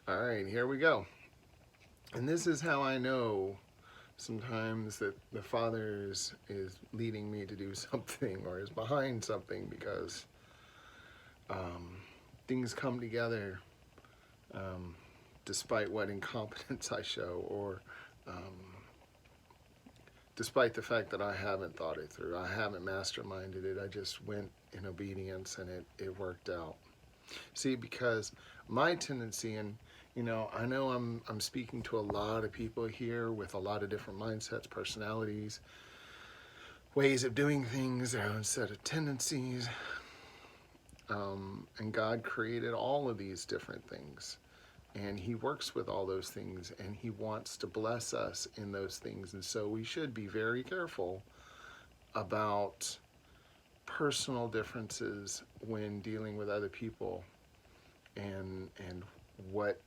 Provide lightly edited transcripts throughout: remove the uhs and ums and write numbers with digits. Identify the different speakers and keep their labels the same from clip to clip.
Speaker 1: All right, here we go. And this is how I know sometimes that the Father is leading me to do something or is behind something because um, things come together um, despite what incompetence I show or um, despite the fact that I haven't thought it through. I haven't masterminded it. I just went in obedience and it worked out. See, because my tendency, and I know I'm speaking to a lot of people here with a lot of different mindsets, personalities, ways of doing things, their own set of tendencies. And God created all of these different things. And He works with all those things, and He wants to bless us in those things. And so we should be very careful about personal differences when dealing with other people and what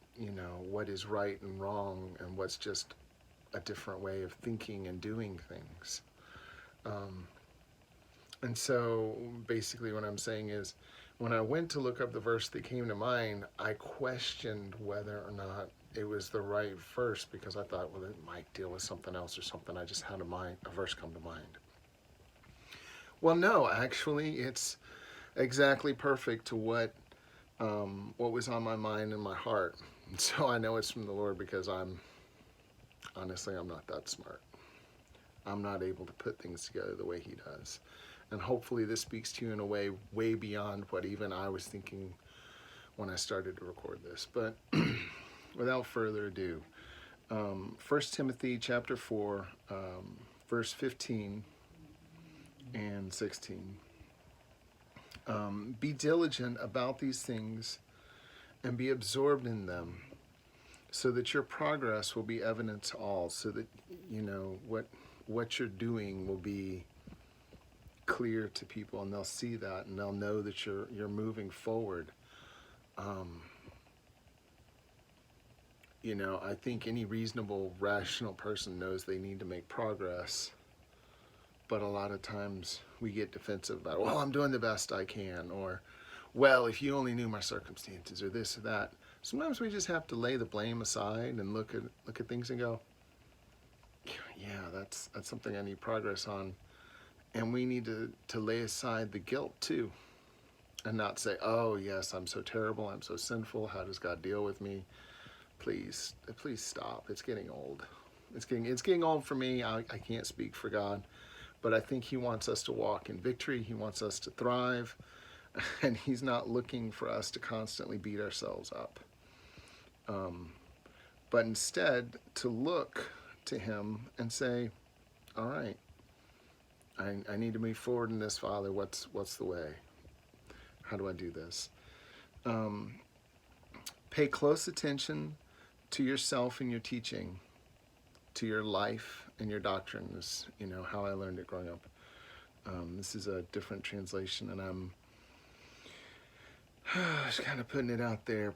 Speaker 1: what is right and wrong and what's just a different way of thinking and doing things. um, and so basically what I'm saying is when I went to look up the verse that came to mind, I questioned whether or not it was the right verse because I thought, well, it might deal with something else or something. I just had a verse come to mind. Well, no, actually it's exactly perfect to what was on my mind and my heart. And so I know it's from the Lord because I'm not that smart. I'm not able to put things together the way He does. And hopefully this speaks to you in a way way beyond what even I was thinking when I started to record this. But without further ado, 1 Timothy chapter 4, verse 15 and 16. Be diligent about these things and be absorbed in them, so that your progress will be evident to all, so that what you're doing will be clear to people and they'll see that and they'll know that you're moving forward. um, I think any reasonable rational person knows they need to make progress, but a lot of times we get defensive about, well, I'm doing the best I can, or, well, if you only knew my circumstances, or this or that. Sometimes we just have to lay the blame aside and look at things and go, yeah, that's something I need progress on. And we need to lay aside the guilt too, and not say, oh yes, I'm so terrible, I'm so sinful, how does God deal with me? Please stop. It's getting old. It's getting old for me. I can't speak for God, but I think He wants us to walk in victory. He wants us to thrive, and He's not looking for us to constantly beat ourselves up, but instead to look to Him and say, all right, I need to move forward in this, Father. What's the way? How do I do this? Um, Pay close attention to yourself and your teaching, to your life and your doctrine. Is how I learned it growing up. This is a different translation, and I'm just kind of putting it out there.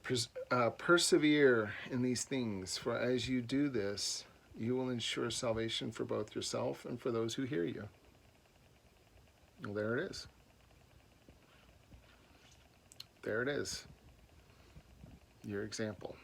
Speaker 1: Persevere in these things, for as you do this, you will ensure salvation for both yourself and for those who hear you. Well, there it is. There it is. Your example.